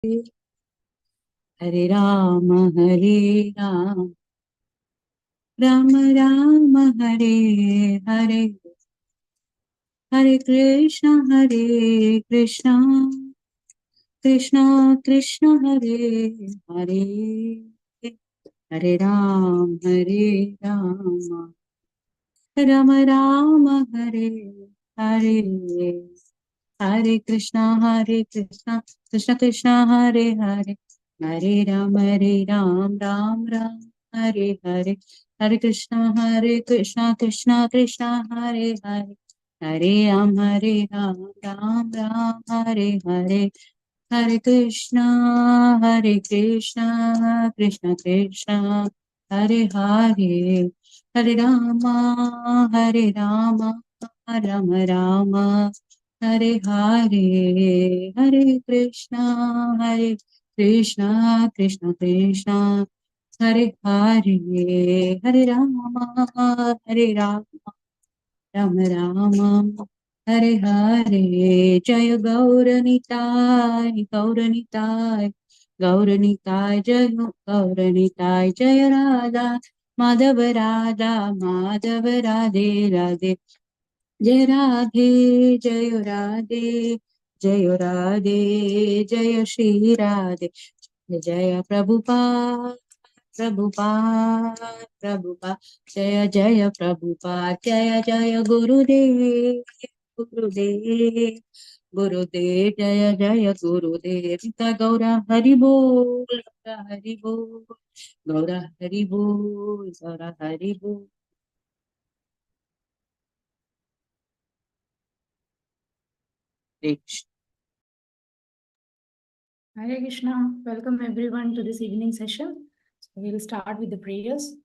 Hare Rama, Hare Rama, Rama Rama, Hare Hare, Hare Krishna, Hare Krishna, Krishna Krishna, Hare Hare, Hare Rama, Hare Rama, Rama Rama, Hare Hare, Hare Krishna, Krishna Krishna, Hare Hare, Hare Ram, Ram Ram, Hare Hare, Hare Krishna, Krishna Krishna, Hare Hare, Hare Ram, Ram Ram, Hare Hare, Hare Krishna, Krishna Krishna, Hare Hare, Hare Rama, Rama Rama, Hare Hare, Hare Krishna, Krishna Krishna, Hare Hare, Hare Rama, Rama Rama, Hare Hare, Jaya Gauranitai, Gauranitai, Jaya Gauranitai, Jaya Radha, Madhava Radha, Madhava Radhe Radhe, Jaya Radhe, Jaya Radhe, Jaya Radhe, Jaya Shri Radhe, Jaya Prabhupada, Prabhupada, Jaya Jaya Prabhupada, Jaya Jaya Gurudev, Gurudev, Gurudev, Jaya Jaya Gurudev, Gita Gaura Haribol, Haribol, Gaura Haribol, Gaura Haribol. Hare Krishna. Welcome everyone to this evening session. So we will start with the prayers.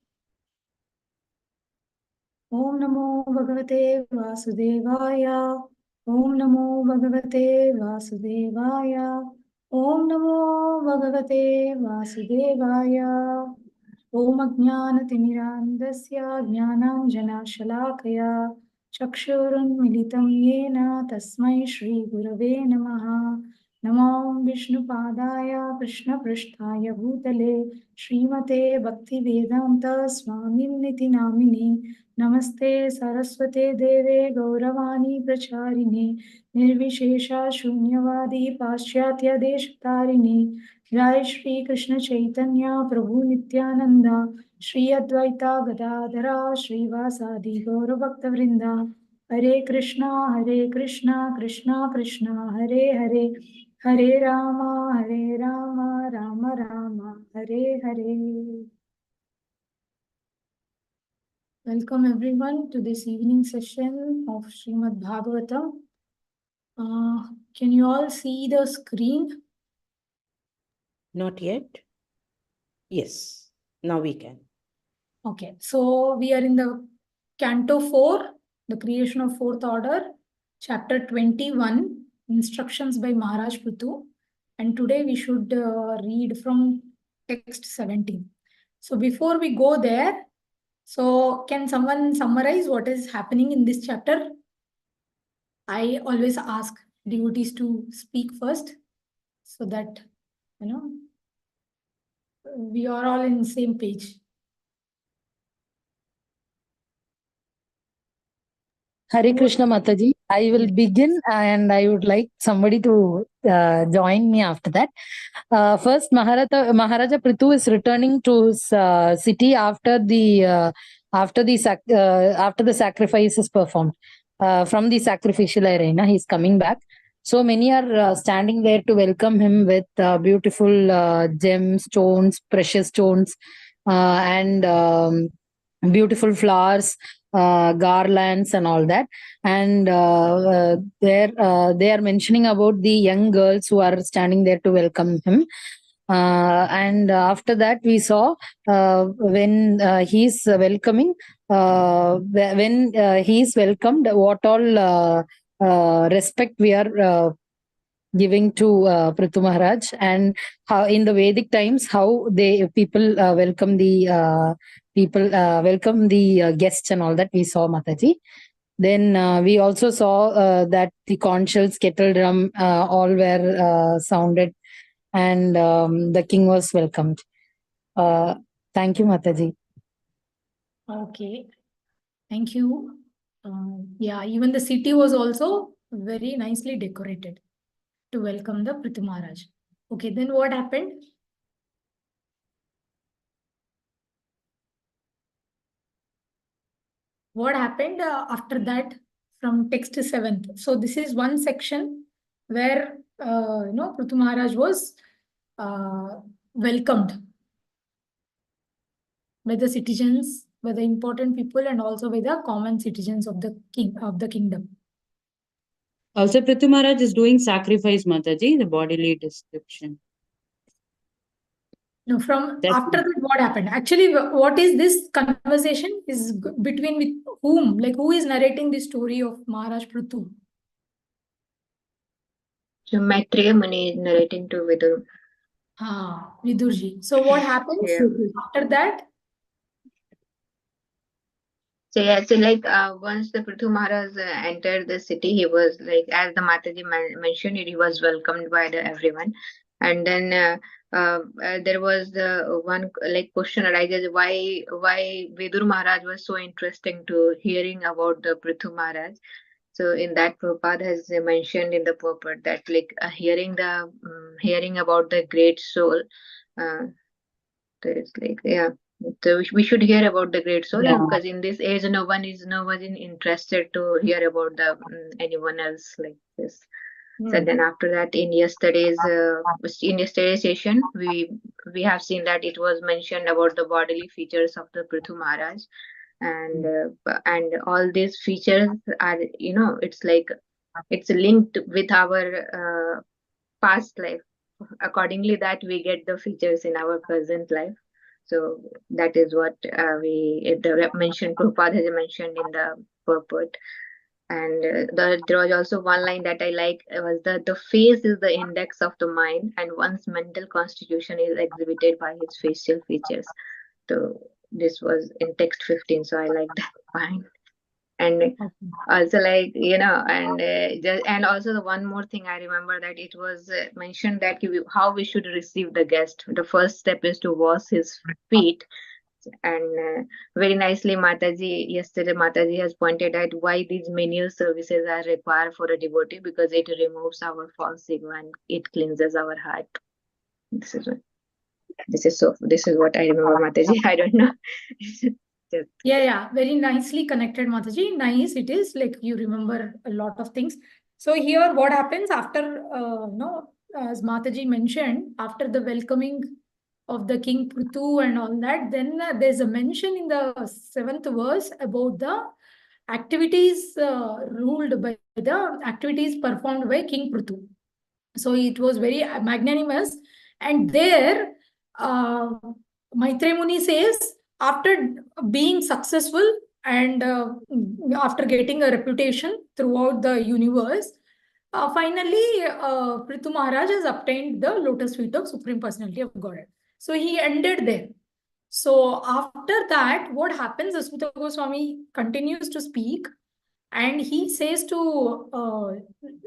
Om Namo Bhagavate Vasudevaya. Om Namo Bhagavate Vasudevaya. Om Namo Bhagavate Vasudevaya. Om Ajnanatirmirandasya Jnananjana Shalakaya Chakshurunmilitam Yena Tasmai Shri Gurave Namaha. Namo Vishnupadaya Krishna Prishtaya Bhutale Srimate Bhaktivedanta Swaminiti Namine Namaste Saraswate Deve Gauravani Pracharine Nirvishesha Shunyavadi Paschatya Deshtarine Jai Shri Krishna Chaitanya Prabhu Nityananda Shri Advaita Gadadhara Shri Vasadi Gaura Bhakta Vrinda Hare Krishna Krishna Krishna Hare Hare Hare Rama Rama Rama Hare Hare. Welcome everyone to this evening session of Srimad Bhagwatam. Can you all see the screen? Not yet. Yes, now we can. Okay, so we are in the Canto 4, the creation of fourth order, chapter 21, instructions by Maharaj Prithu. And today we should read from text 17. So before we go there, so can someone summarize what is happening in this chapter? I always ask devotees to speak first so that, we are all in the same page. Hare Krishna Mataji. I will begin and I would like somebody to join me after that. First, Maharaja Prithu is returning to his city after the sacrifice is performed. From the sacrificial arena, he is coming back. So many are standing there to welcome him with beautiful gems, stones, precious stones, and beautiful flowers, garlands and all that. And they are mentioning about the young girls who are standing there to welcome him. And after that we saw when he's welcoming, when he's welcomed, what all respect we are giving to Prithu Maharaj, and how in the Vedic times how people welcome the guests and all that we saw, Mataji. Then we also saw that the conch shells, kettle drum all were sounded, and the king was welcomed. Thank you, Mataji. Okay. Thank you. Yeah, even the city was also very nicely decorated to welcome the Prithu Maharaj. Okay, then what happened? What happened after that from text 7th? So this is one section where Prithu Maharaj was welcomed by the citizens, by the important people, and also by the common citizens of the kingdom. Also, Prithu Maharaj is doing sacrifice, Mataji, the bodily description. No, from That's after that, what happened? Actually, what is this conversation? Is between with whom? Like, who is narrating the story of Maharaj Prithu? So Maitreya Muni is narrating to Vidur. Vidurji. So what happens Yeah. after that? So yeah, so like once the Prithu Maharaj entered the city, he was like, as the Mataji mentioned, he was welcomed by everyone. And then there was the one like question arises, why Vidur Maharaj was so interesting to hearing about the Prithu Maharaj. So in that Prabhupada has mentioned in the purport that like hearing about the great soul, there's like so we should hear about the great soul, Yeah. because in this age no one interested to hear about the anyone else like this. So then after that, in yesterday's session, we have seen that it was mentioned about the bodily features of the Prithu Maharaj, and all these features are, it's like it's linked with our past life. Accordingly, that we get the features in our present life. So that is what mentioned Prabhupada has mentioned in the purport. And there was also one line that I like, was that the face is the index of the mind, and one's mental constitution is exhibited by his facial features. So this was in text 15, so I like that line. And also like and also the one more thing I remember, that it was mentioned that how we should receive the guest. The first step is to wash his feet, and very nicely yesterday Mataji has pointed out why these menial services are required for a devotee, because it removes our false ego and it cleanses our heart. This is what I remember, Mataji. I don't know. Yeah, very nicely connected, Mataji. Nice, it is like you remember a lot of things. So here, what happens after, as Mataji mentioned, after the welcoming of the King Prithu and all that, then there's a mention in the 7th verse about the activities activities performed by King Prithu. So it was very magnanimous. And there, Maitreya Muni says, after being successful and after getting a reputation throughout the universe, finally, Prithu Maharaj has obtained the lotus feet of Supreme Personality of Godhead. So he ended there. So after that, what happens? Asmita Goswami continues to speak, and he says to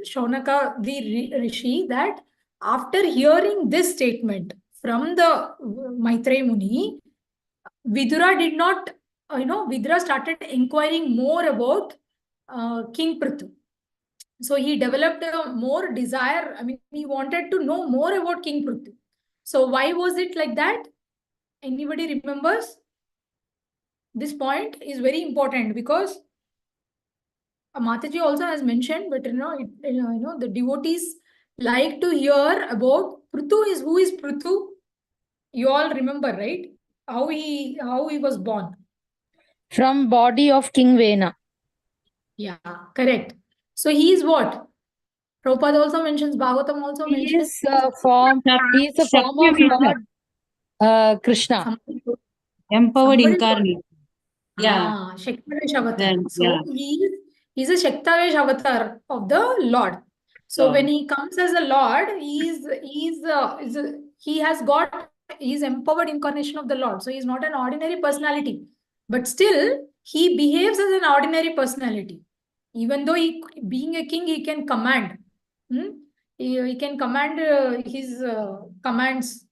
Shaunaka, the Rishi, that after hearing this statement from the Maitreya Muni, Vidura did not, Vidura started inquiring more about King Prithu. So he developed a more desire. I mean, he wanted to know more about King Prithu. So why was it like that? Anybody remembers? This point is very important because Mataji also has mentioned, but the devotees like to hear about Prithu. Who is Prithu? You all remember, right? How he was born. From body of King Vena. Yeah, correct. So he is what? Prabhupada also mentions, Bhagwatam also mentions. He is a form of Lord Krishna. Empowered incarnate. Yeah. Shaktavesh avatar. Then, So he's a Shaktavesh avatar of the Lord. So when he comes as a Lord, he's empowered incarnation of the Lord. So he's not an ordinary personality, but still he behaves as an ordinary personality. Even though being a king, he can command. He can command his commands,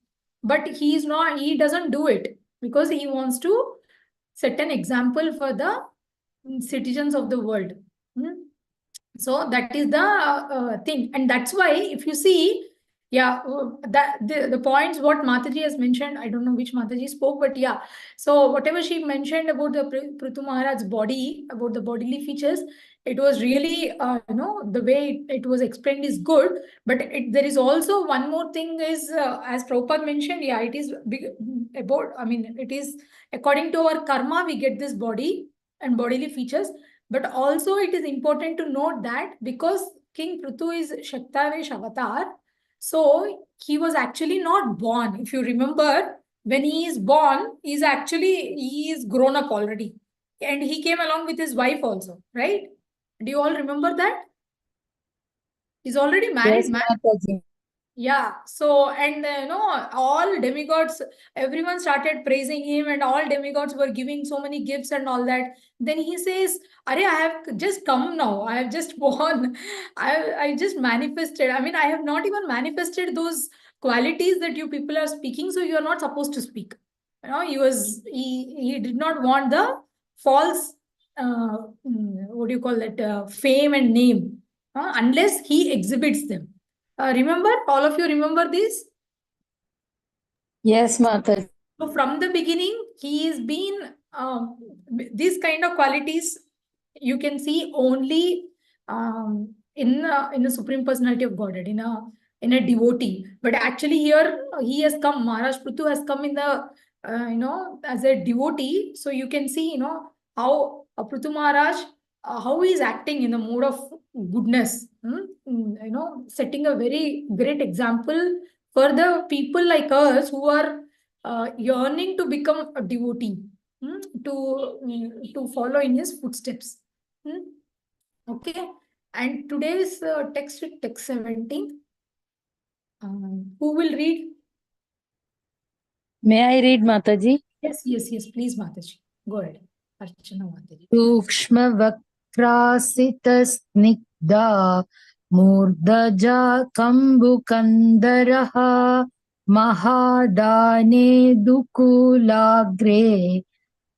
but he doesn't do it because he wants to set an example for the citizens of the world. So that is the thing, and that's why if you see, that the points what Mataji has mentioned, I don't know which Mataji spoke, but yeah, so whatever she mentioned about the Prithu Maharaj's body, about the bodily features, it was really the way it was explained is good, but there is also one more thing is as Prabhupada mentioned, it is big about, I mean, it is according to our karma we get this body and bodily features. But also it is important to note that because King Prithu is Shaktavesh avatar, so he was actually not born. If you remember, when he is born, he is grown up already. And he came along with his wife also, right? Do you all remember that? He's already married, Yes, man. Mataji. Yeah, so and all demigods, everyone started praising him, and all demigods were giving so many gifts and all that. Then he says, "Arey, I have just come now. I have just born. I just manifested. I mean, I have not even manifested those qualities that you people are speaking. So you are not supposed to speak. He did not want the false what do you call that fame and name unless he exhibits them." Remember, all of you remember this? Yes, Mataji. So from the beginning, he has been these kind of qualities you can see only in the Supreme Personality of Godhead, in a devotee. But actually here he has come, Maharaj Prithu has come in the as a devotee. So you can see how Prithu Maharaj how he is acting in the mode of goodness. Setting a very great example for the people like us who are yearning to become a devotee, to follow in his footsteps. Okay, and today's text is text 17. Who will read? May I read, Mataji? Yes, please, Mataji. Go ahead. Archana Mataji. सूक्ष्मवक्रासितस्निग्धा मूर्धजा कम्बुकन्दरः महादाने दुकूलाग्रे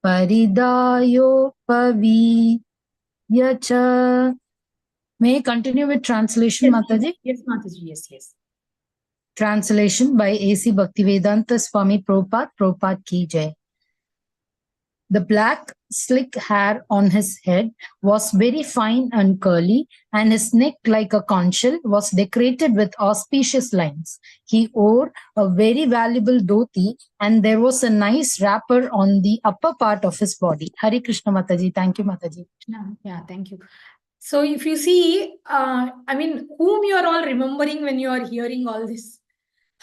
परिदायोपवीय च. May I continue with translation, Mataji? Yes, Mataji. Yes. Translation by A.C. Bhaktivedanta Swami Prabhupada ki jai. The black, slick hair on his head was very fine and curly, and his neck, like a conch shell, was decorated with auspicious lines. He wore a very valuable dhoti, and there was a nice wrapper on the upper part of his body. Hare Krishna, Mataji. Thank you, Mataji. Yeah, thank you. So if you see, I mean, whom you are all remembering when you are hearing all this?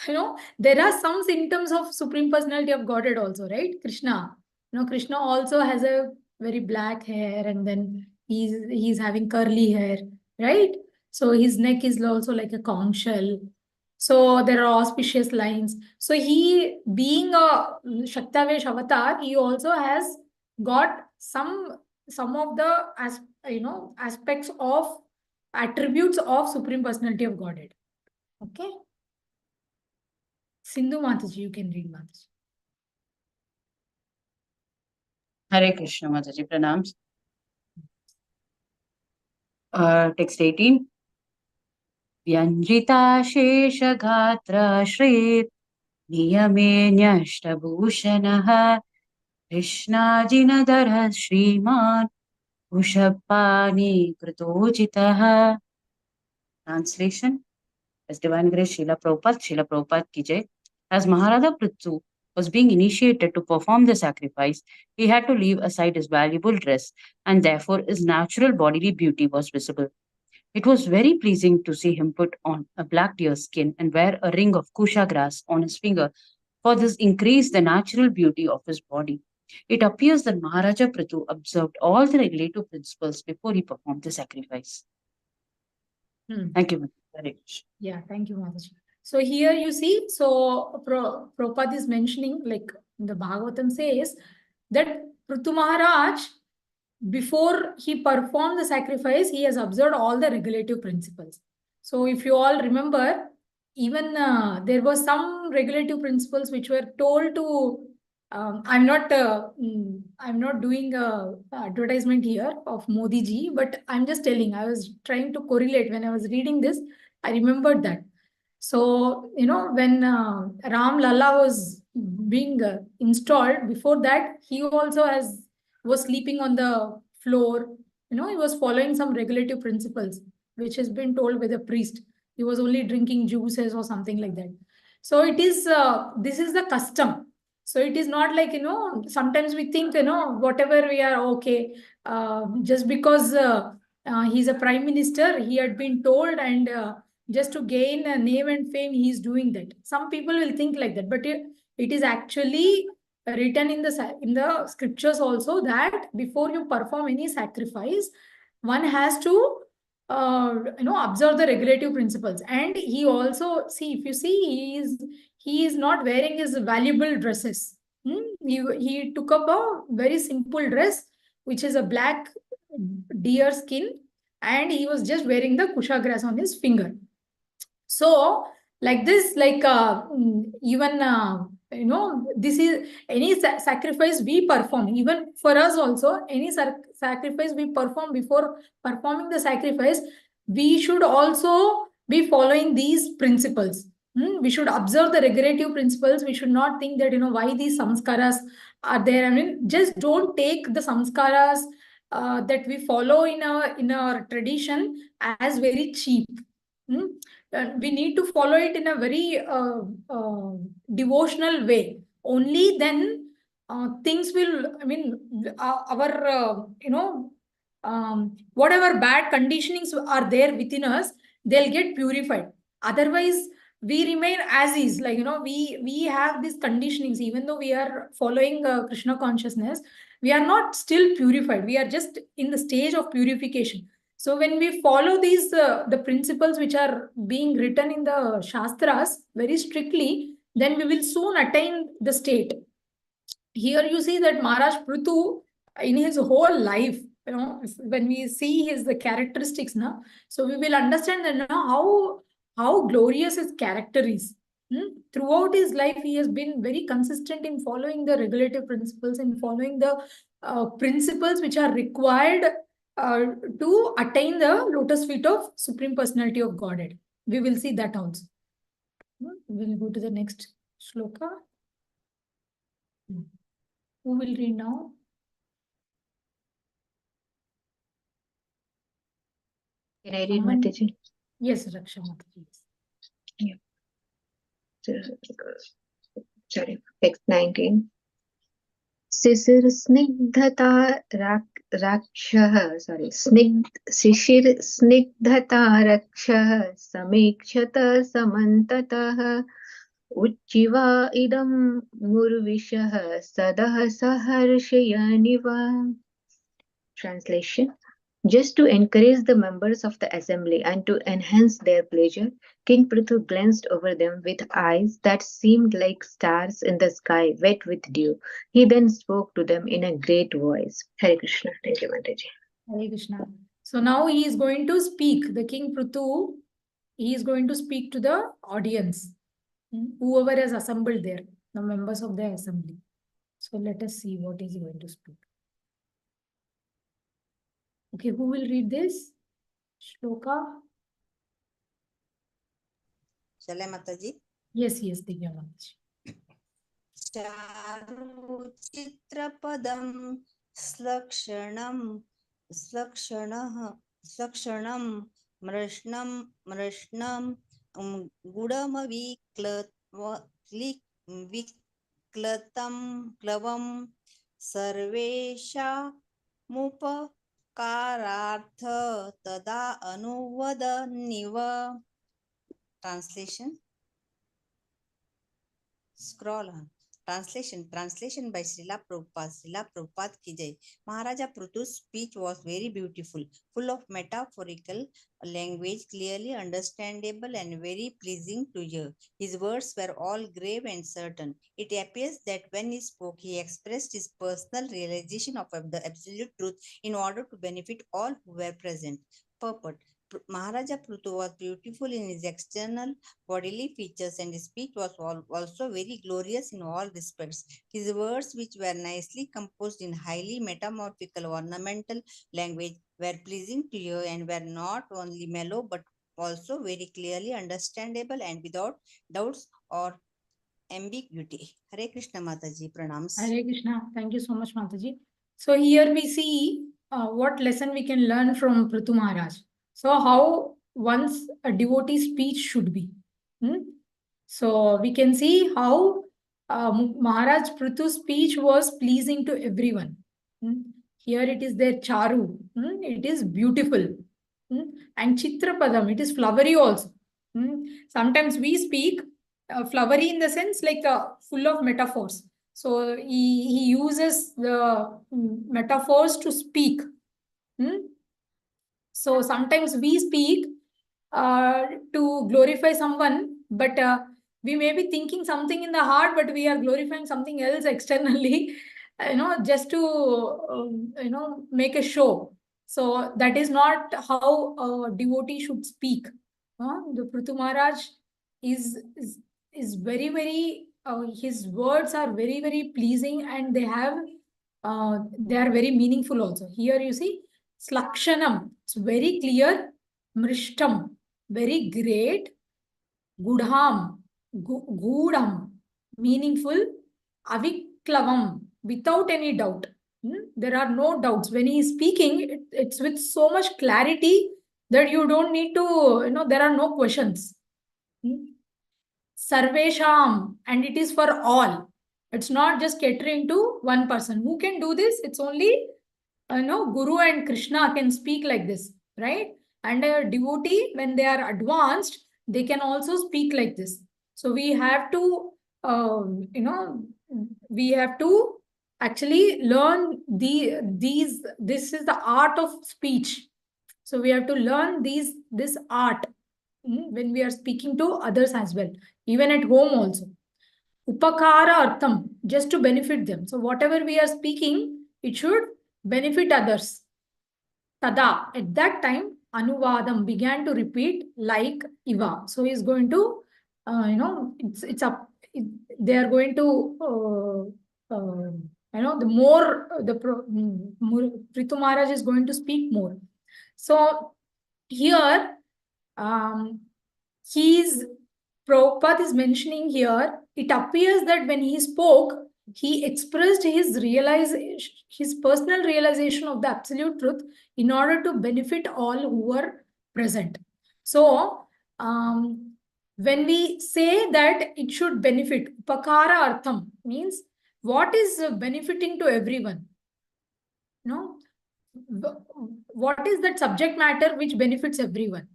There are some symptoms of Supreme Personality of Godhead also, right? Krishna. Krishna also has a very black hair, and then he's having curly hair, right? So his neck is also like a conch shell. So there are auspicious lines. So he, being a Shaktavesh avatar, he also has got some of the aspects of attributes of Supreme Personality of Godhead. Okay. Sindhu Mataji, you can read, Mataji. Hare Krishna, Mataji. Pranams. Text 18. Vyanjita Shesha Gatra Shrit Niyame Nyashtabhushanah Krishnajinadara Shriman Ushabpani Krutojitah. Translation. As Divine Grace Srila Prabhupada ki jai. As Maharaja Prithu was being initiated to perform the sacrifice, he had to leave aside his valuable dress, and therefore his natural bodily beauty was visible. It was very pleasing to see him put on a black deer skin and wear a ring of kusha grass on his finger, for this increased the natural beauty of his body. It appears that Maharaja Prithu observed all the regulative principles before he performed the sacrifice. Thank you, Mataji. Yeah, thank you, Mataji. So here you see, so Prabhupada is mentioning, like the Bhagwatam says, that Prithu Maharaj, before he performed the sacrifice, he has observed all the regulative principles. So if you all remember, even there were some regulative principles which were told to. I'm not doing a advertisement here of Modi ji, but I'm just telling. I was trying to correlate when I was reading this. I remembered that. So when Ram Lalla was being installed, before that he also was sleeping on the floor. He was following some regulative principles which has been told by the priest. He was only drinking juices or something like that. So it is this is the custom. So it is not like sometimes we think whatever we are okay, just because he's a prime minister, he had been told, and just to gain a name and fame he is doing that. Some people will think like that, but it is actually written in the scriptures also that before you perform any sacrifice, one has to observe the regulative principles. And he also, see, if you see, he is not wearing his valuable dresses. He took up a very simple dress which is a black deer skin, and he was just wearing the kusha grass on his finger. So like this, like even this is any sacrifice we perform, even for us also, any sacrifice we perform, before performing the sacrifice, we should also be following these principles. We should observe the regulative principles. We should not think that why these samskaras are there. I mean, just don't take the samskaras that we follow in our tradition as very cheap. We need to follow it in a very devotional way. Only then things will, I mean, our, whatever bad conditionings are there within us, they'll get purified. Otherwise, we remain as is. Like, we have these conditionings, even though we are following Krishna consciousness, we are not still purified. We are just in the stage of purification. So when we follow these, the principles which are being written in the Shastras very strictly, then we will soon attain the state. Here you see that Maharaj Prithu, in his whole life, when we see his characteristics now, so we will understand that how glorious his character is. Throughout his life, he has been very consistent in following the regulative principles and following the principles which are required to attain the lotus feet of Supreme Personality of Godhead. We will see that also. We'll go to the next shloka. Who will read now? Can I read, Mataji? Yes, Raksha Mataji. Sorry, text 19. Shishir स्निग्धता राक्षः sorry शिशिर स्निग्धता रक्षः समीक्षत समन्ततः उच्चिवा इदं मुर्विशः सदः सहर्षयनिव. Translation: just to encourage the members of the assembly and to enhance their pleasure, King Prithu glanced over them with eyes that seemed like stars in the sky wet with dew. He then spoke to them in a great voice. Hare Krishna. Thank you, Mataji. Hare Krishna. So now he is going to speak. The King Prithu, he is going to speak to the audience. Whoever is assembled there, the members of the assembly. So let us see what is he going to speak. Okay, who will read this? Shloka? Shall I, Mataji? Yes, Divya Mataji. चारुचित्रपदं श्लक्षणं मृष्णं गुडमविक्लतं प्लवं सर्वेषामुपकारार्थ तदा अनुवदन्निव. Translation. Scroll on. Translation by Srila Prabhupada. Srila Prabhupada ki jai. Maharaja Prithu's speech was very beautiful, full of metaphorical language, clearly understandable and very pleasing to hear. His words were all grave and certain. It appears that when he spoke, he expressed his personal realization of the absolute truth in order to benefit all who were present. Purport: Maharaja Prithu was beautiful in his external bodily features, and his speech was also very glorious in all respects. His words, which were nicely composed in highly metamorphical ornamental language, were pleasing to hear and were not only mellow but also very clearly understandable and without doubts or ambiguity. Hare Krishna Mataji, pranams. Hare Krishna. Thank you so much, Mataji. So here we see what lesson we can learn from Prithu Maharaj. So how once a devotee speech should be. So we can see how Maharaj Prithu's speech was pleasing to everyone. Here it is their charu. It is beautiful. And Chitrapadam, it is flowery also. Sometimes we speak flowery in the sense like full of metaphors. So he uses the metaphors to speak. So sometimes we speak to glorify someone, but we may be thinking something in the heart, but we are glorifying something else externally, just to, make a show. So that is not how a devotee should speak. The Prithu Maharaj is very, very, his words are very, very pleasing, and they are very meaningful also. Here you see, Slakshanam, it's very clear. Mrishtam, very great. Gudham, gudam, meaningful. Aviklavam, without any doubt. There are no doubts. When he is speaking, it's with so much clarity that you don't need to, there are no questions. Sarvesham, and it is for all. It's not just catering to one person. Who can do this? It's only, Guru and Krishna can speak like this, right? And a devotee, when they are advanced, they can also speak like this. So we have to, we have to actually learn this is the art of speech. So we have to learn this art when we are speaking to others as well, even at home also. Upakara artham, just to benefit them. So whatever we are speaking, it should benefit others. Tada, at that time, Anuvadam began to repeat like Iva. So he's going to, it's up. They are going to, the more Prithu Maharaj is going to speak more. So here, Prabhupada is mentioning here, it appears that when he spoke, he expressed his personal realization of the absolute truth in order to benefit all who were present. So, when we say that it should benefit, upakara artham means what is benefiting to everyone? What is that subject matter which benefits everyone?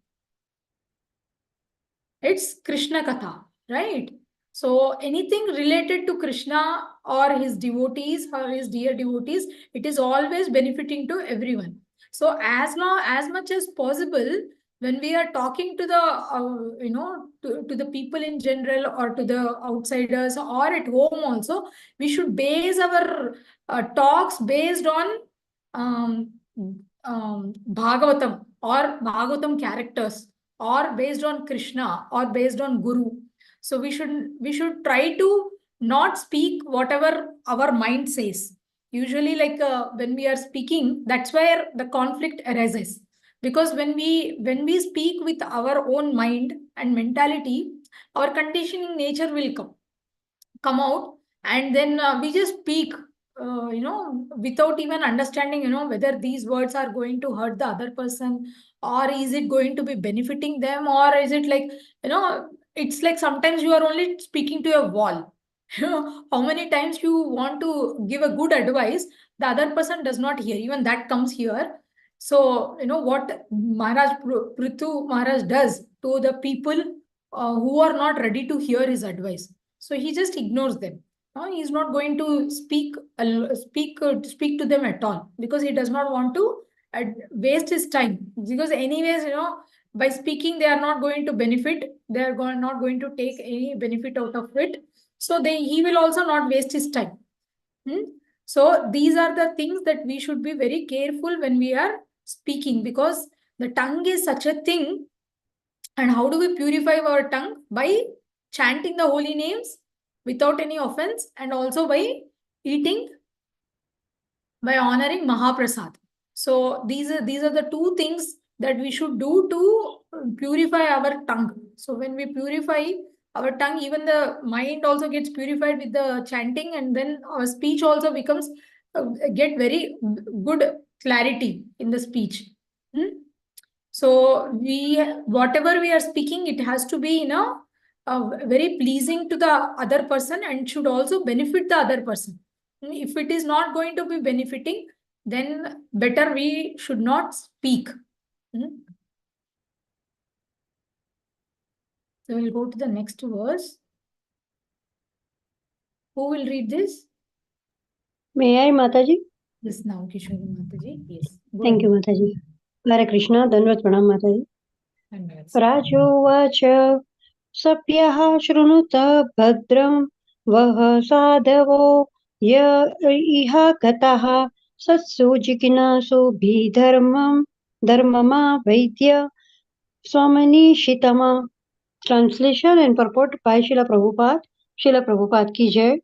It's Krishna Katha, right? So anything related to Krishna or his devotees or his dear devotees, it is always benefiting to everyone. So as much as possible, when we are talking to the, to the people in general or to the outsiders or at home also, we should base our talks based on Bhagavatam or Bhagavatam characters, or based on Krishna or based on Guru. So we should try to not speak whatever our mind says. Usually, like when we are speaking, that's where the conflict arises. Because when we speak with our own mind and mentality, our conditioning nature will come out, and then we just speak without even understanding whether these words are going to hurt the other person, or is it going to be benefiting them, or is it like it's like sometimes you are only speaking to a wall. How many times you want to give a good advice, the other person does not hear, even that comes here. So what Prithu Maharaj does to the people who are not ready to hear his advice, so he just ignores them. He is not going to speak to them at all, because he does not want to waste his time. Because anyways, by speaking, they are not going to benefit. They are not going to take any benefit out of it. So he will also not waste his time. So these are the things that we should be very careful when we are speaking, because the tongue is such a thing. And how do we purify our tongue? By chanting the holy names without any offense, and also by eating, by honoring Mahaprasad. So these are the two things that we should do to purify our tongue. So when we purify our tongue, even the mind also gets purified with the chanting, and then our speech also becomes get very good clarity in the speech. So whatever we are speaking, it has to be very pleasing to the other person and should also benefit the other person. If it is not going to be benefiting, then better we should not speak. So we'll go to the next verse. Who will read this? May I, Mataji? Yes, now Kishori Mataji. Yes. Thank you, Mataji. Hare Krishna, Dandavat Pranam, Mataji. राजोवाच सप्यः शृणुत भद्रं वः साधवो य इह गतः सत्सु जिज्ञासुभिः धर्ममावैद्य स्वमनीषितमा. Translation and purport by Srila Prabhupada. Srila Prabhupada ki jai.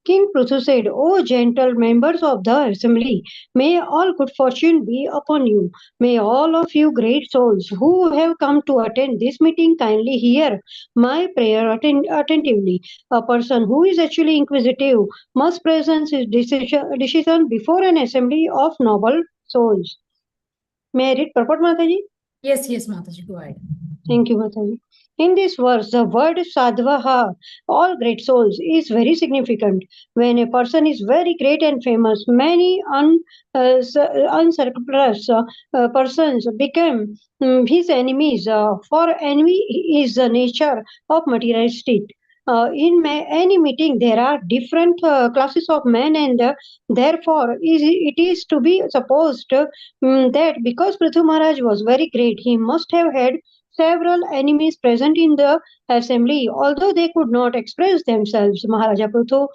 King Prithu said, O gentle members of the assembly, may all good fortune be upon you. May all of you great souls who have come to attend this meeting kindly hear my prayer attentively. A person who is actually inquisitive must present his decision before an assembly of noble souls. May I read purport, Mataji? Yes, Mataji, go ahead. Thank you, Mataji. In this verse, the word sadhvaha, all great souls, is very significant. When a person is very great and famous, many unscrupulous persons become his enemies. For envy is the nature of materialistic. Any meeting, there are different classes of men, and therefore it is to be supposed that because Prithu Maharaj was very great, he must have had several enemies present in the assembly, although they could not express themselves. Maharaja Prithu,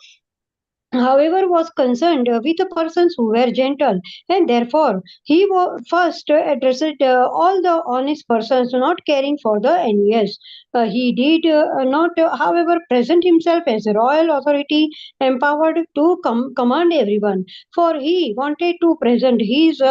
however, was concerned with the persons who were gentle, and therefore he first addressed all the honest persons, not caring for the envious. He did not, however, present himself as a royal authority empowered to command everyone, for he wanted to present his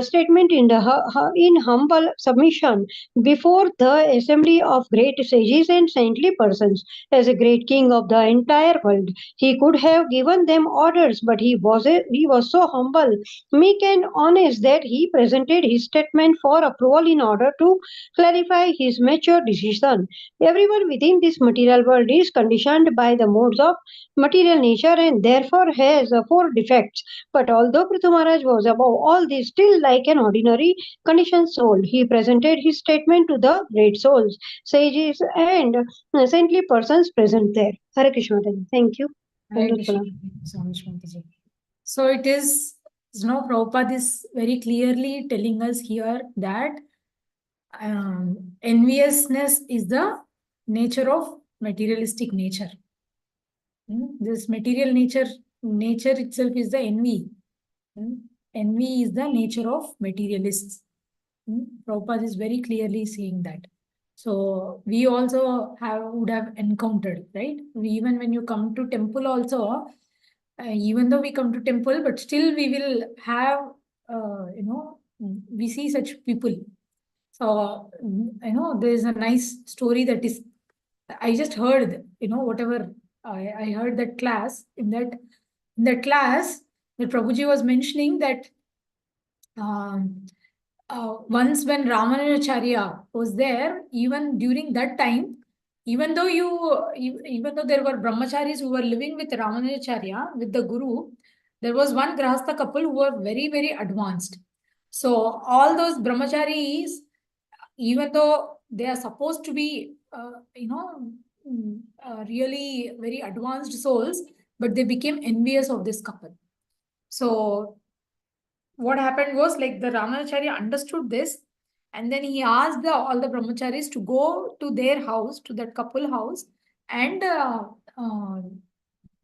statement in humble submission before the assembly of great sages and saintly persons. As a great king of the entire world, he could have given them orders, but he was so humble, meek, and honest that he presented his statement for approval in order to clarify his mature decision. Everyone within this material world is conditioned by the modes of material nature and therefore has four defects. But although Prithu Maharaj was above all this, still like an ordinary conditioned soul, he presented his statement to the great souls, sages, and saintly persons present there. Hare Krishna. Thank you. Hare Krishna. Thank you so much, Mataji. So it is, Prabhupada is very clearly telling us here that enviousness is the nature of materialistic nature. This material nature itself is the envy. Envy is the nature of materialists. Prabhupada is very clearly saying that. So we also would have encountered, right? Even when you come to temple also, even though we come to temple, but still we will have, we see such people. So, there is a nice story that is, I just heard, whatever I heard that class, in that class, that Prabhuji was mentioning that once when Ramanujacharya was there, even during that time, even though there were brahmacharis who were living with Ramanujacharya, with the Guru, there was one grahastha couple who were very, very advanced. So all those brahmacharis, even though they are supposed to be, really very advanced souls, but they became envious of this couple. So what happened was, like, the Ramanujacharya understood this, and then he asked all the brahmacharis to go to their house, to that couple house, and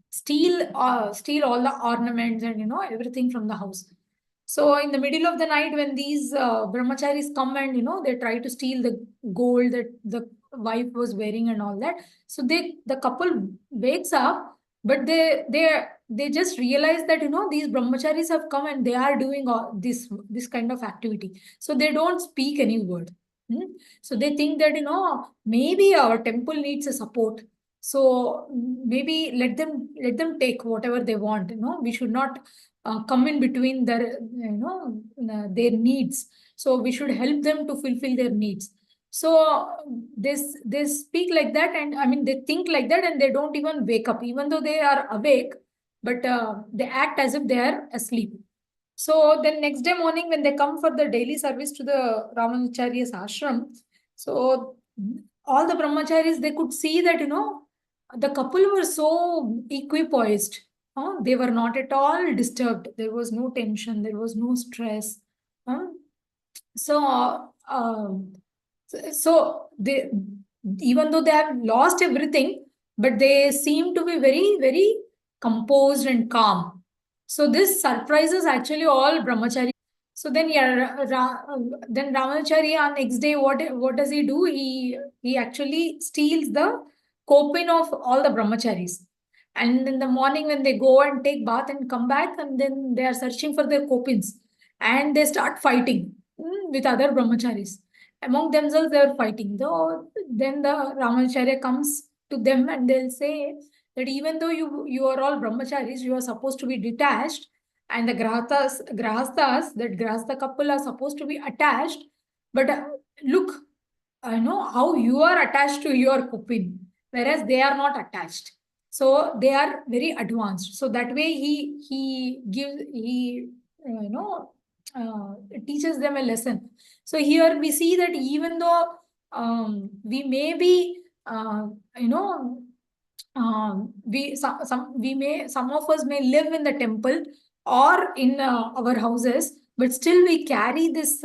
steal all the ornaments and everything from the house. So in the middle of the night, when these brahmacharis come and they try to steal the gold that the wife was wearing and all that, so the couple wakes up, but they just realize that these brahmacharis have come and they are doing all this kind of activity. So they don't speak any word. So they think that maybe our temple needs a support. So maybe let them take whatever they want. We should not come in between their their needs. So we should help them to fulfill their needs. So they speak like that, and I mean they think like that, and they don't even wake up, even though they are awake, but they act as if they are asleep. So then next day morning, when they come for the daily service to the Ramanacharya's ashram, so all the brahmacharis, they could see that the couple were so equipoised. They were not at all disturbed. There was no tension. There was no stress. So they, even though they have lost everything, but they seem to be very, very composed and calm. So this surprises actually all brahmachari. So then, then Ramacharya next day, what does he do? He actually steals the kopin of all the brahmacharis. And in the morning, when they go and take bath and come back, and then they are searching for their kopins, and they start fighting with other brahmacharis. Among themselves, they are fighting. Then the Ramacharya comes to them and they'll say that even though you are all brahmacharis, you are supposed to be detached, and the grahastas, that grahasta couple are supposed to be attached. But look, how you are attached to your kupin, whereas they are not attached. So they are very advanced. So that way he teaches them a lesson. So here we see that even though we may be some of us may live in the temple or in our houses, but still we carry this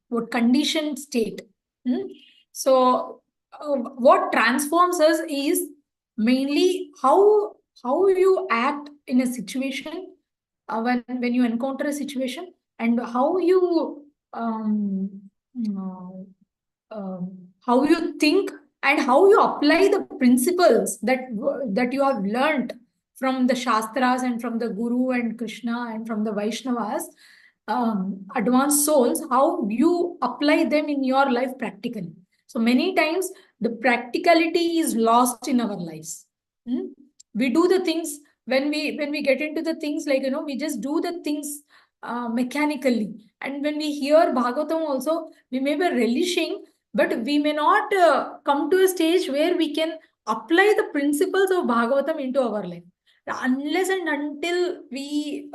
what conditioned state. So what transforms us is mainly how you act in a situation, when you encounter a situation, and how you think and how you apply the principles that you have learned from the Shastras and from the Guru and Krishna and from the Vaishnavas, advanced souls, how you apply them in your life practically. So many times the practicality is lost in our lives. We do the things when we get into the things, like we just do the things mechanically. And when we hear Bhagavatam also, we may be relishing, but we may not come to a stage where we can apply the principles of Bhagavatam into our life. Unless and until we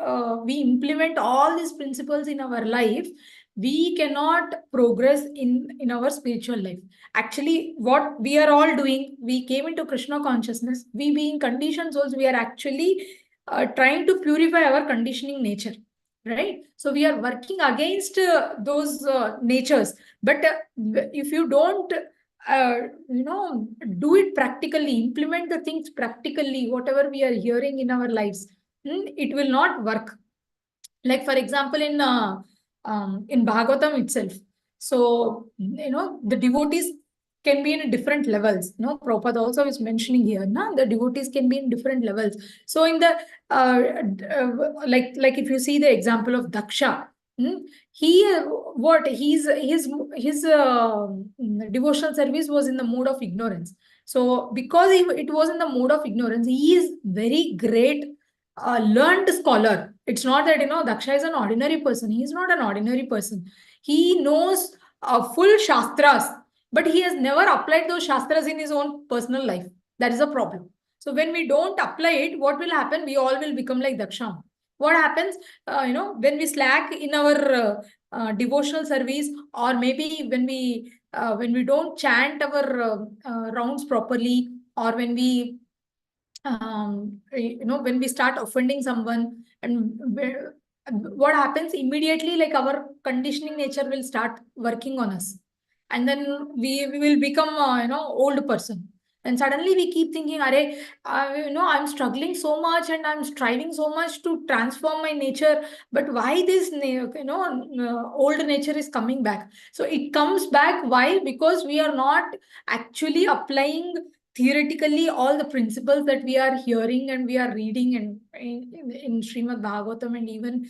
implement all these principles in our life, we cannot progress in our spiritual life. Actually, what we are all doing, we came into Krishna consciousness. We being conditioned souls, we are actually trying to purify our conditioning nature, right? So we are working against those natures. But if you don't do it practically, implement the things practically, whatever we are hearing in our lives, it will not work. Like for example, in Bhagavatam itself, so the devotees can be in different levels. Prabhupada also is mentioning here, the devotees can be in different levels. So in the like if you see the example of Daksha, his devotional service was in the mode of ignorance. So because it was in the mode of ignorance, he is very great learned scholar. It's not that Daksha is an ordinary person. He is not an ordinary person. He knows full shastras, but he has never applied those shastras in his own personal life. That is a problem. So when we don't apply it, what will happen? We all will become like Daksha. What happens, when we slack in our devotional service, or maybe when we don't chant our rounds properly, or when we when we start offending someone, and what happens immediately, like our conditioning nature will start working on us, and then we will become old person. And suddenly we keep thinking, I'm struggling so much and I'm striving so much to transform my nature, but why this, old nature is coming back? So it comes back. Why? Because we are not actually applying theoretically all the principles that we are hearing and we are reading and in Srimad Bhagwatam, and even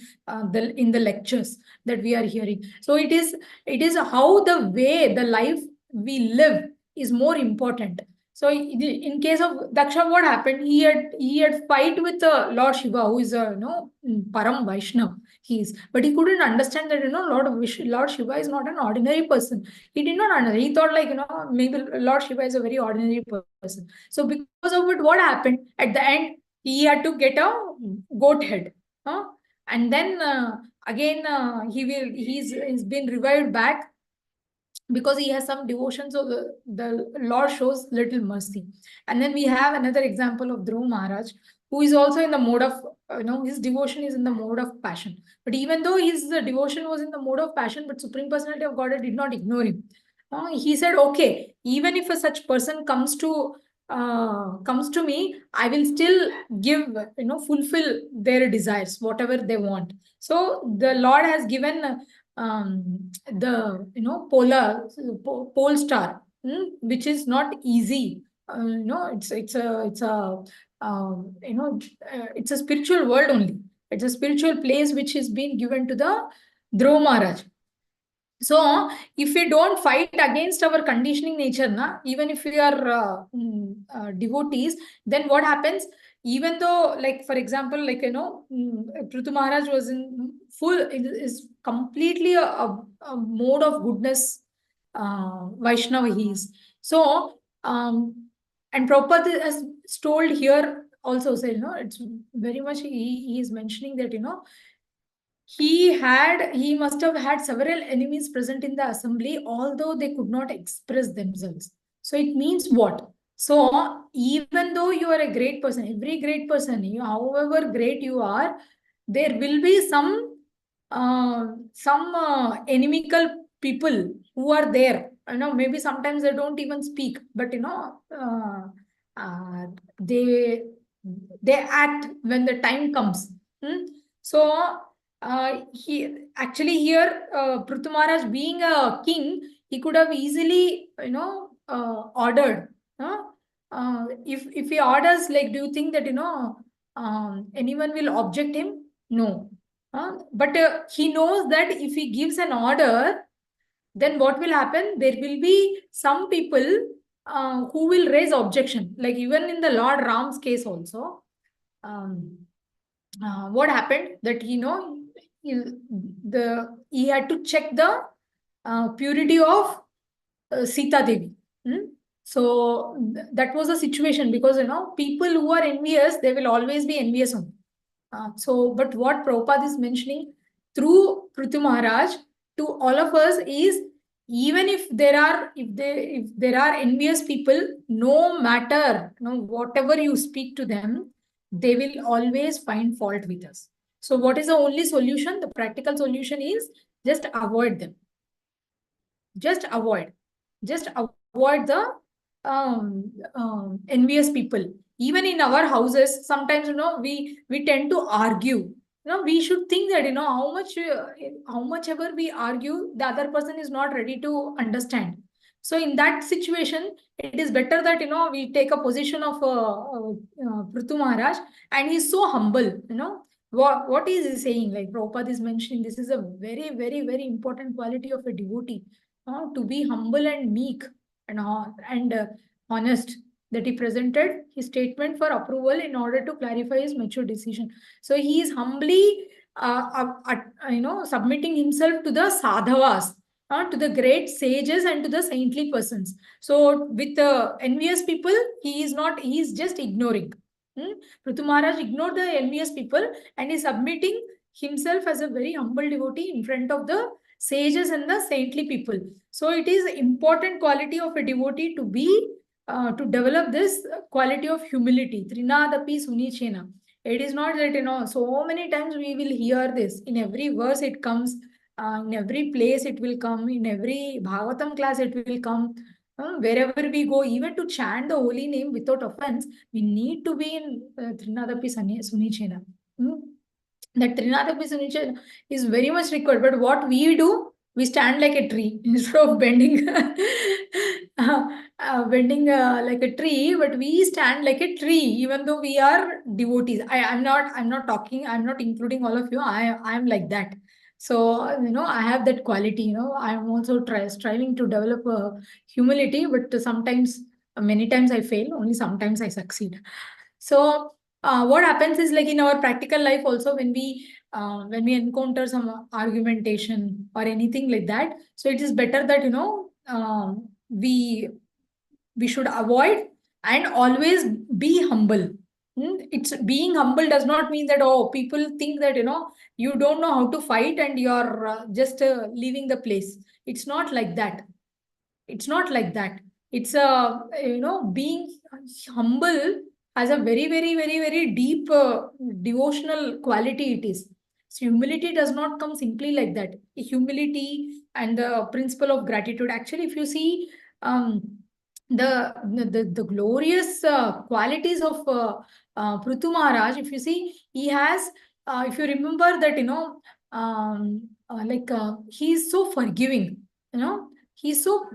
in the lectures that we are hearing. So it is how the way, the life we live is more important. So in case of Daksha, what happened? He had fight with Lord Shiva, who is a Param Vaishnav. But he couldn't understand that Lord Shiva is not an ordinary person. He did not understand. He thought maybe Lord Shiva is a very ordinary person. So because of it, what happened at the end? He had to get a goat head, and then again he's been revived back because he has some devotion. So the Lord shows little mercy. And then we have another example of Dhruv Maharaj, who is also in the mode of, his devotion is in the mode of passion. But even though his devotion was in the mode of passion, but Supreme Personality of Godhead did not ignore him. He said, okay, even if a such person comes to me, I will still give, fulfill their desires, whatever they want. So the Lord has given the pole star, which is not easy. It's a spiritual world only. It's a spiritual place which is being given to the Dhruv Maharaj. So if we don't fight against our conditioning nature, even if we are devotees, then what happens? Even though, like, for example, Prithu Maharaj was in is completely a mode of goodness, Vaishnava he is. So, and Prabhupada has told here also, it's very much, he is mentioning that, he must have had several enemies present in the assembly, although they could not express themselves. So it means what? So even though you are a great person, every great person, however great you are, there will be some inimical people who are there. Maybe sometimes they don't even speak, but they act when the time comes. So he actually here, Prithu Maharaj being a king, he could have easily ordered. If he orders, like, do you think that anyone will object him? No. But he knows that if he gives an order, then what will happen? There will be some people who will raise objection. Like even in the Lord Ram's case also, what happened? That he had to check the purity of Sita Devi. So that was a situation, because people who are envious, they will always be envious only. But what Prabhupada is mentioning through Prithu Maharaj to all of us is, even if there are envious people, no matter whatever you speak to them, they will always find fault with us. So what is the only solution? The practical solution is just avoid them. Just avoid the envious people. Even in our houses, sometimes we tend to argue. We should think that how much ever we argue, the other person is not ready to understand. So in that situation, it is better that we take a position of Prithu Maharaj, and he's so humble. What is he saying? Like Prabhupada is mentioning, this is a very, very, very important quality of a devotee, to be humble and meek and honest. That he presented his statement for approval in order to clarify his mature decision. So he is humbly submitting himself to the sadhavas, to the great sages and to the saintly persons. So with the envious people, he is just ignoring. Prithu Maharaj ignored the envious people and is submitting himself as a very humble devotee in front of the sages and the saintly people. So it is important quality of a devotee to be to develop this quality of humility. Trinadapi sunichena. It is not that so many times we will hear this. In every verse it comes, in every place it will come, in every Bhagavatam class it will come. Wherever we go, even to chant the holy name without offense, we need to be in Trinadapi Sunichena. That Trinadapi Sunichena is very much required. But what we do, we stand like a tree instead of bending, bending like a tree. But we stand like a tree, even though we are devotees. I'm not talking. I'm not including all of you. I'm like that. So, I have that quality, I'm also striving to develop humility, but sometimes, many times I fail, only sometimes I succeed. So, what happens is, like in our practical life also, when we encounter some argumentation or anything like that, so it is better that, we should avoid and always be humble. It's being humble does not mean that, oh, people think that, you don't know how to fight and you're just leaving the place. It's not like that. It's not like that. It's being humble has a very, very, very, very deep devotional quality it is. So humility does not come simply like that. Humility and the principle of gratitude. Actually, if you see the glorious qualities of Prithu Maharaj, if you see, he has, if you remember that, he is so forgiving, he's so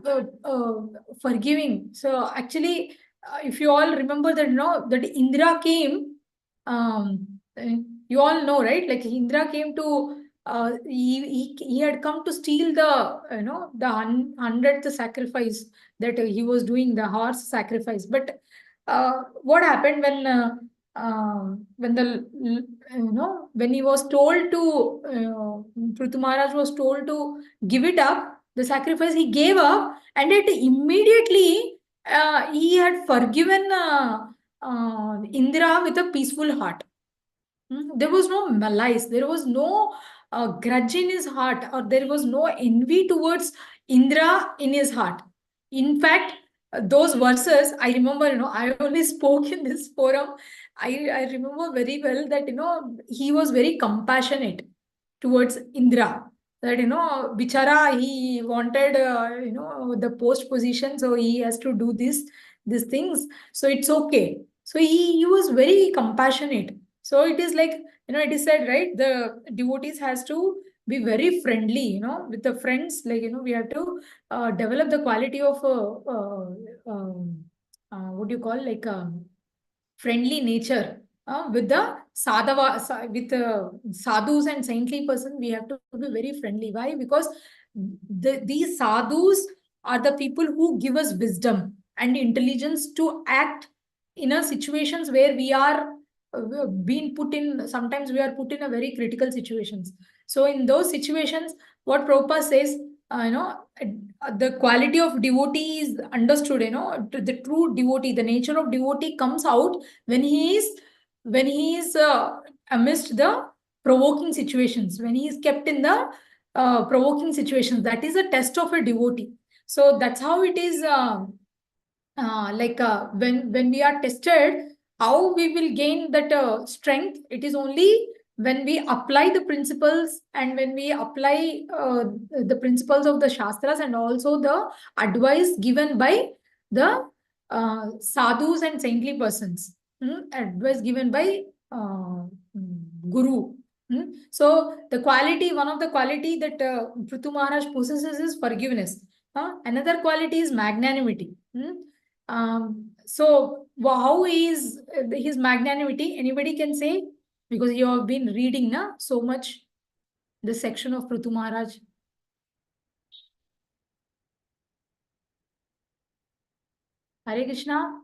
forgiving. So actually, if you all remember that, that Indra came, you all know, right? Like Indra came to, he had come to steal the, the 100th sacrifice that he was doing, the horse sacrifice. But what happened when when he was told to, Prithu Maharaj was told to give it up, the sacrifice he gave up, and it immediately he had forgiven Indra with a peaceful heart. There was no malice, there was no grudge in his heart, or there was no envy towards Indra in his heart. In fact, those verses, I remember, I only spoke in this forum. I remember very well that, he was very compassionate towards Indra. That, Bichara, he wanted, the post position, so he has to do these things. So it's okay. So he was very compassionate. So it is like, it is said, right? The devotees has to be very friendly, with the friends. Like, we have to develop the quality of, what do you call, like, friendly nature with the with sadhus and saintly person. We have to be very friendly. Why? Because these sadhus are the people who give us wisdom and intelligence to act in a situations where we are being put in. Sometimes we are put in a very critical situations. So in those situations, what Prabhupada says, the quality of devotee is understood. The true devotee, the nature of devotee comes out when he is amidst the provoking situations, when he is kept in the provoking situations. That is a test of a devotee. So that's how it is. When we are tested, how we will gain that strength? It is only when we apply the principles, and when we apply the principles of the Shastras, and also the advice given by the sadhus and saintly persons, advice given by Guru. So the quality, one of the quality that Prithu Maharaj possesses is forgiveness. Another quality is magnanimity. So how is his magnanimity? Anybody can say? Because you have been reading so much this section of Prithu Maharaj. Hare Krishna.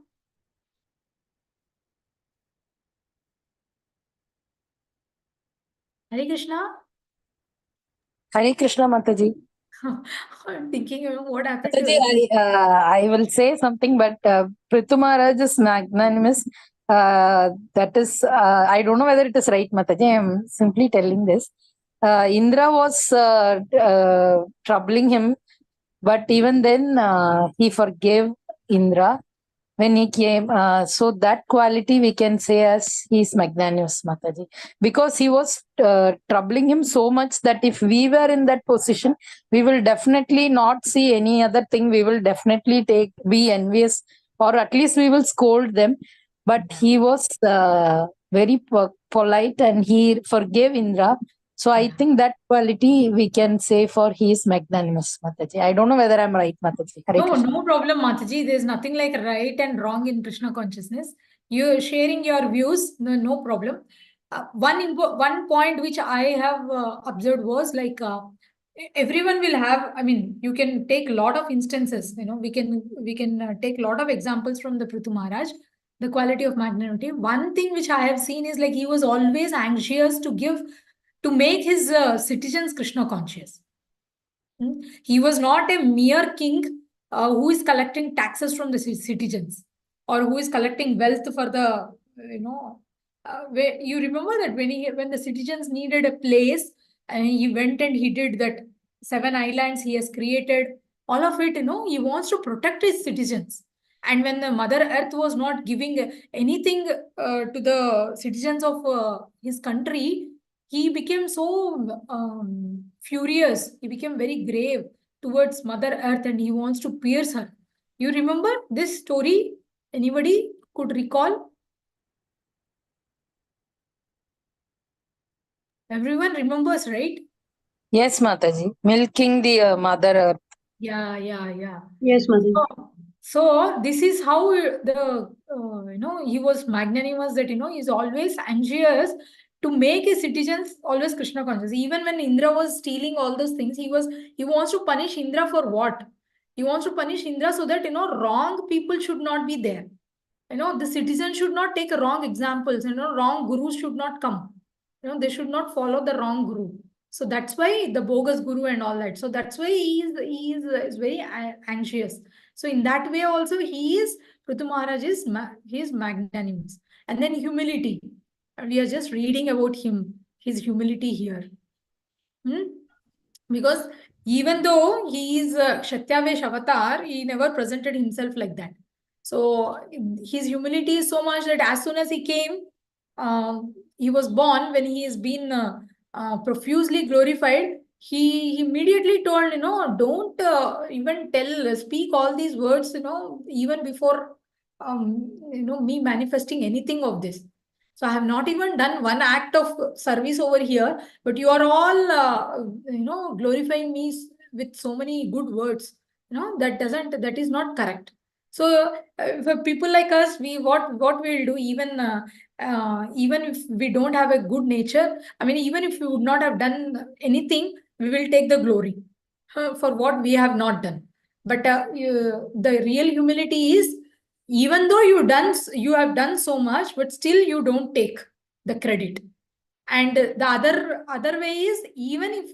Hare Krishna. Hare Krishna, Mataji. I'm thinking, what happened Mataji, to I will say something, but Prithu Maharaj is magnanimous. That is, I don't know whether it is right, Mataji. I am simply telling this. Indra was troubling him, but even then he forgave Indra. when he came. So that quality we can say as he is magnanimous, Mataji, because he was troubling him so much that if we were in that position, we will definitely not see any other thing. We will definitely be envious, or at least we will scold them. But he was very polite, and he forgave Indra. So I think that quality we can say for he is magnanimous, Mataji. I don't know whether I'm right, Mataji. Hare No, Krishna. no problem, Mataji. There's nothing like right and wrong in Krishna consciousness. You sharing your views, no problem. One point which I have observed was like everyone will have. I mean, you can take a lot of instances. We can take a lot of examples from the Prithu Maharaj. The quality of magnanimity. One thing which I have seen is like he was always anxious to make his citizens Krishna conscious. He was not a mere king who is collecting taxes from the citizens or who is collecting wealth for the, you remember that when the citizens needed a place and he went and he did that 7 islands he has created, all of it, he wants to protect his citizens. And when the Mother Earth was not giving anything to the citizens of his country, he became so furious. He became very grave towards Mother Earth and he wants to pierce her. You remember this story? Anybody could recall? Everyone remembers, right? Yes, Mataji. Milking the mother earth. Yeah. Yes, Mataji. So this is how he was magnanimous, that he's always anxious to make his citizens always Krishna conscious. Even when Indra was stealing all those things, he wants to punish Indra for what? He wants to punish Indra so that wrong people should not be there. The citizens should not take wrong examples. Wrong gurus should not come. They should not follow the wrong guru. So that's why the bogus guru and all that. So that's why is very anxious. So in that way also Prithu Maharaj he is magnanimous. And then humility. And we are just reading about his humility here. Because even though he is a Kshatriya avatar, he never presented himself like that. So his humility is so much that as soon as he came, he was born, when he has been profusely glorified, he immediately told, don't even speak all these words, even before, me manifesting anything of this. So I have not even done one act of service over here, but you are all, glorifying me with so many good words. That is not correct. So for people like us, what we'll do, even if we don't have a good nature, I mean, even if we would not have done anything, we will take the glory for what we have not done. But the real humility is, even though you have done so much, but still you don't take the credit. And the other way is, even if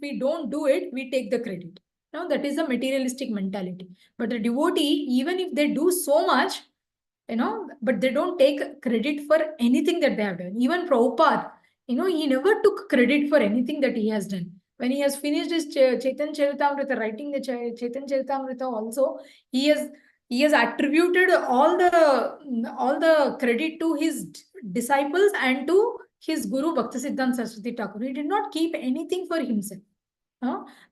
we don't do it, we take the credit. That is a materialistic mentality. But the devotee, even if they do so much, but they don't take credit for anything that they have done. Even Prabhupada, he never took credit for anything that he has done. When he has finished his Chaitanya Charitamrita, writing the Chaitanya Charitamrita also, he has attributed all the credit to his disciples and to his Guru Bhaktisiddhanta Saraswati Thakur. He did not keep anything for himself.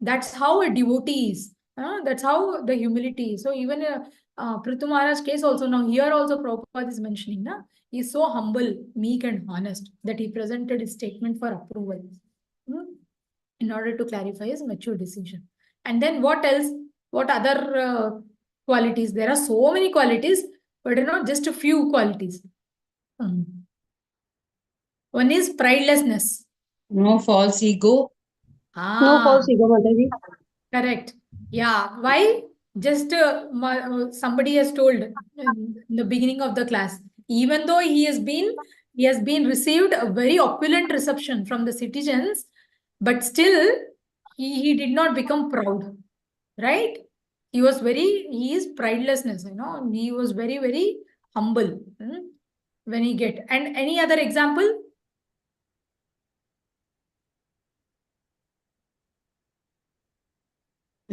That's how a devotee is. That's how the humility is. So even Prithu Maharaj case also, now here also Prabhupada is mentioning, he is so humble, meek and honest that he presented his statement for approval in order to clarify his mature decision. And then what else? What other qualities? There are so many qualities, but just a few qualities. One is pridelessness. No false ego. No false ego, Mataji. Correct. Yeah. Why? Just somebody has told in the beginning of the class. Even though he has been received a very opulent reception from the citizens, but still he did not become proud. Right? He is pridelessness. He was very, very humble when he get. And any other example?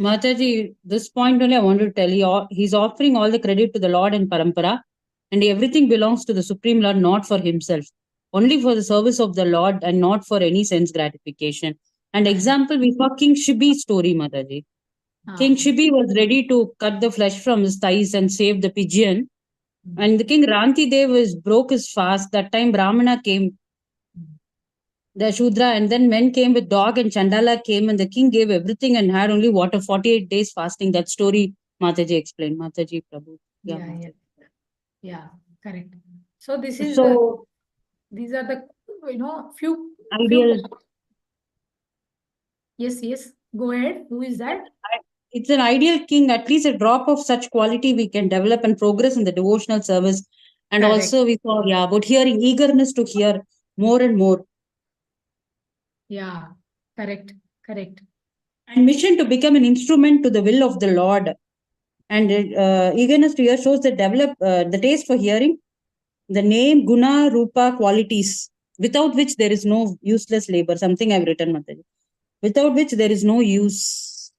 Mataji, this point only I want to tell you, he's offering all the credit to the Lord and Parampara, and everything belongs to the Supreme Lord, not for himself, only for the service of the Lord and not for any sense gratification. And example, we saw King Shibi's story, Mataji. King Shibi was ready to cut the flesh from his thighs and save the pigeon. And the King Ranti Dev broke his fast. That time Brahmana came, the Shudra, and then men came with dog, and Chandala came, and the king gave everything and had only water, 48 days fasting. That story Mataji explained. Mataji Prabhu. Yeah, correct. So this is So these are the few ideal. Yes, go ahead. Who is that? It's an ideal king. At least a drop of such quality we can develop and progress in the devotional service. And Correct. also we saw about hearing, eagerness to hear more and more. Yeah, correct. And mission to become an instrument to the will of the Lord. And eagerness to hear shows that develop the taste for hearing, the name, guna, rupa, qualities, without which there is no useless labor. Something I've written, Mataji. Without which there is no use.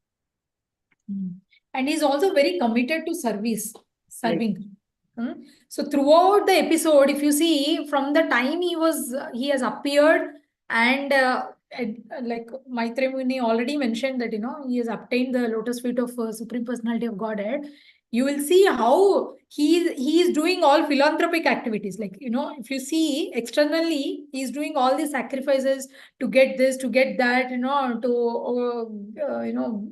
And he's also very committed to serving. Right. So throughout the episode, if you see, from the time he has appeared, and like Maitreya Muni already mentioned that he has obtained the lotus feet of Supreme Personality of Godhead. You will see how he is doing all philanthropic activities. Like if you see externally, he is doing all these sacrifices to get this, to get that, to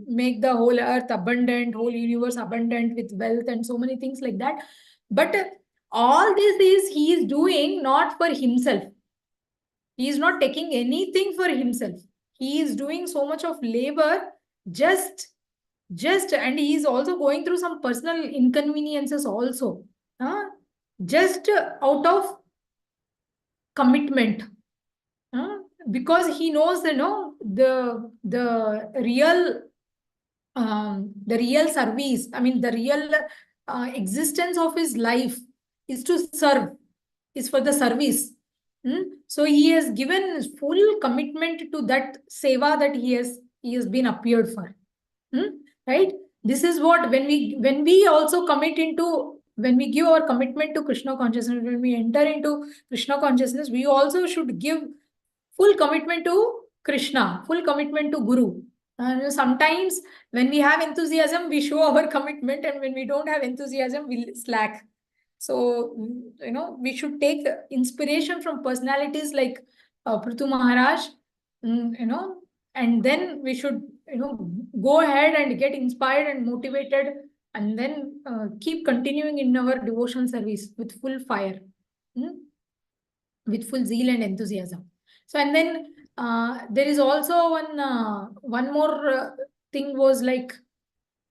make the whole earth abundant, whole universe abundant with wealth and so many things like that. But all this he is doing not for himself. He is not taking anything for himself. He is doing so much of labor just and he is also going through some personal inconveniences also, just out of commitment, because he knows the real service, I mean the real existence of his life is to serve, is for the service. So he has given full commitment to that seva that he has been appeared for. Right? This is what when we also commit into, when we give our commitment to Krishna consciousness, when we enter into Krishna consciousness, we also should give full commitment to Krishna, full commitment to Guru. Sometimes when we have enthusiasm, we show our commitment, and when we don't have enthusiasm, we slack. So, we should take inspiration from personalities like Prithu Maharaj, and then we should, go ahead and get inspired and motivated, and then keep continuing in our devotion service with full fire, with full zeal and enthusiasm. So, and then there is also one more thing was like.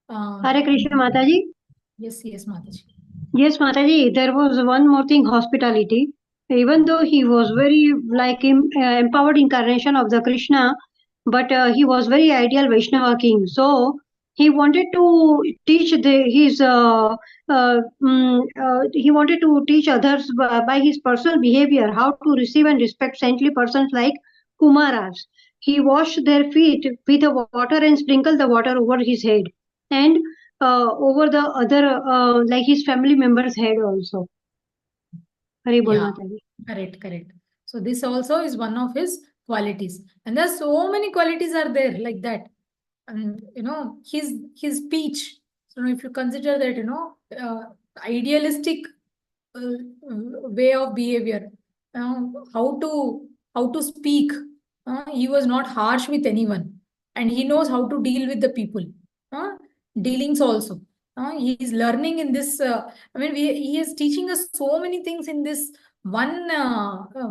Hare Krishna, Mataji. Yes, Mataji. Yes, Mataji, there was one more thing, hospitality. Even though he was very empowered incarnation of the Krishna, but he was very ideal Vaishnava king. So he wanted to teach he wanted to teach others by his personal behavior how to receive and respect saintly persons like Kumaras. He washed their feet with the water and sprinkled the water over his head, and over the other like his family members' head also. Yeah, correct. So this also is one of his qualities, and there's so many qualities are there like that. And his speech. So if you consider that idealistic way of behavior, how to speak. He was not harsh with anyone, and he knows how to deal with the people. Dealings also. He is learning in this. He is teaching us so many things in this one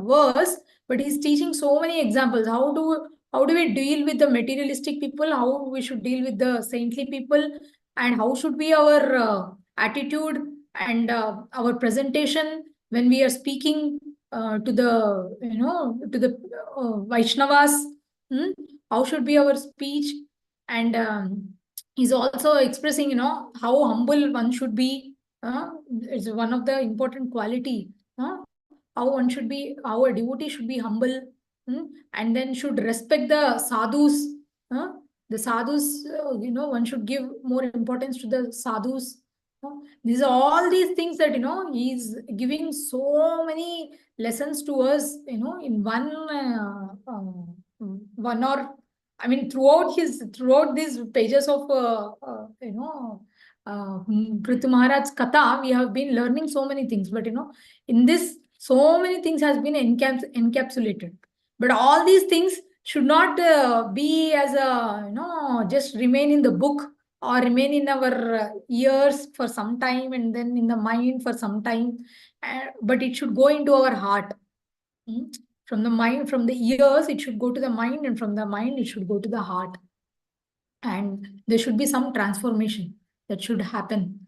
verse, but he's teaching so many examples. How do we deal with the materialistic people? How we should deal with the saintly people, and how should be our attitude and our presentation when we are speaking to the Vaishnavas. How should be our speech, and he's also expressing how humble one should be. It's one of the important quality. How one should be, how a devotee should be humble, and then should respect the sadhus. The sadhus, one should give more importance to the sadhus. These are all these things that, he's giving so many lessons to us, in one or, I mean, throughout these pages of, Prithu Maharaj's Katha, we have been learning so many things. But, in this, so many things has been encapsulated. But all these things should not be as a, just remain in the book or remain in our ears for some time and then in the mind for some time. But it should go into our heart. From the mind, from the ears, it should go to the mind, and from the mind, it should go to the heart. And there should be some transformation that should happen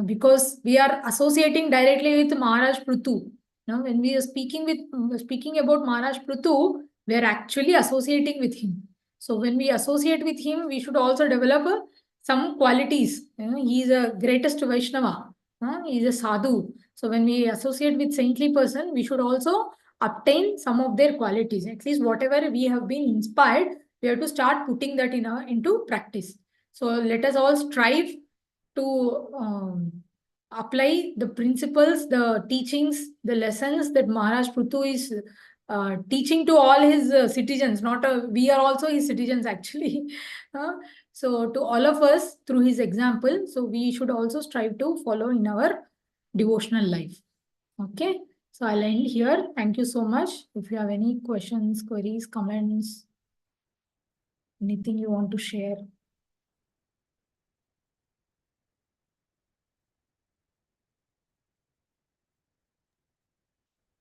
because we are associating directly with Maharaj Prithu. When we are speaking about Maharaj Prithu, we are actually associating with him. So when we associate with him, we should also develop some qualities. He is a greatest Vaishnava. He is a sadhu. So when we associate with saintly person, we should also obtain some of their qualities. At least whatever we have been inspired, we have to start putting that into practice. So let us all strive to apply the principles, the teachings, the lessons that Maharaj Prithu is teaching to all his citizens. We are also his citizens actually. So to all of us through his example, so we should also strive to follow in our devotional life. Okay, so I'll end here. Thank you so much. If you have any questions, queries, comments, anything you want to share.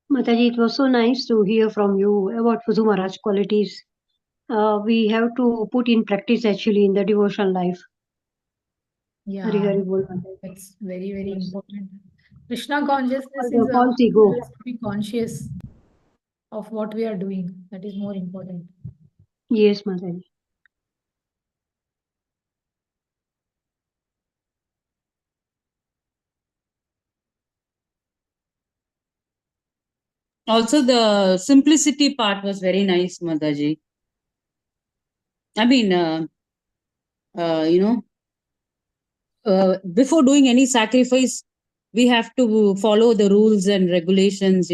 Mataji, it was so nice to hear from you about Prithu Maharaj's qualities. We have to put in practice actually in the devotional life. Yeah, Hari Hari Bol Mataji. that's very, very Yes. important. Krishna consciousness For the is false ego. us to be conscious of what we are doing. That is more important. Yes, Mataji. Also, the simplicity part was very nice, Mataji. I mean, before doing any sacrifice, we have to follow the rules and regulations,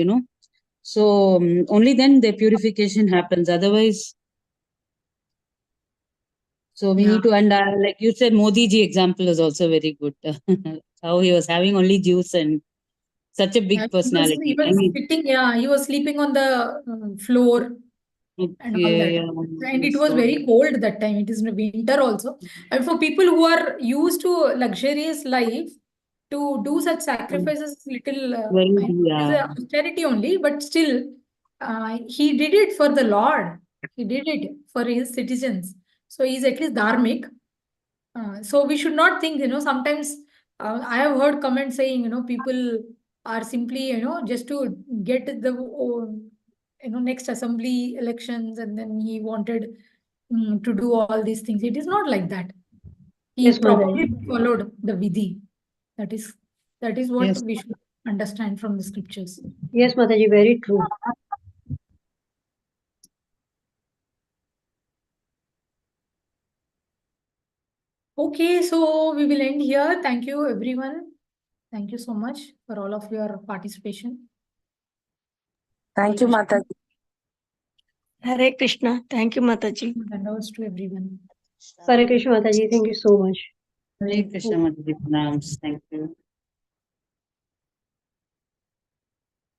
So only then the purification happens. Otherwise, so we need to, and like you said, Modi ji example is also very good. How he was having only juice and such a big personality. He was sleeping on the floor and all that. Yeah, And it was so, very cold that time. It is winter also. And for people who are used to luxurious life, to do such sacrifices little, very, it is a austerity only, but still, he did it for the Lord. He did it for his citizens. So he's at least dharmic. So we should not think, sometimes I have heard comments saying, people are simply, just to get the, next assembly elections, and then he wanted to do all these things. It is not like that. He Yes, properly Mataji. followed the vidhi. That is what Yes. we should understand from the scriptures. Yes, Mataji, very true. Okay, so we will end here. Thank you, everyone. Thank you so much for all of your participation. Thank you, Mataji. Hare Krishna. Thank you, Mataji. Thanks to everyone. Hare Krishna, Mataji. Thank you so much. Hare Krishna, Mataji. Pranams. Thank you.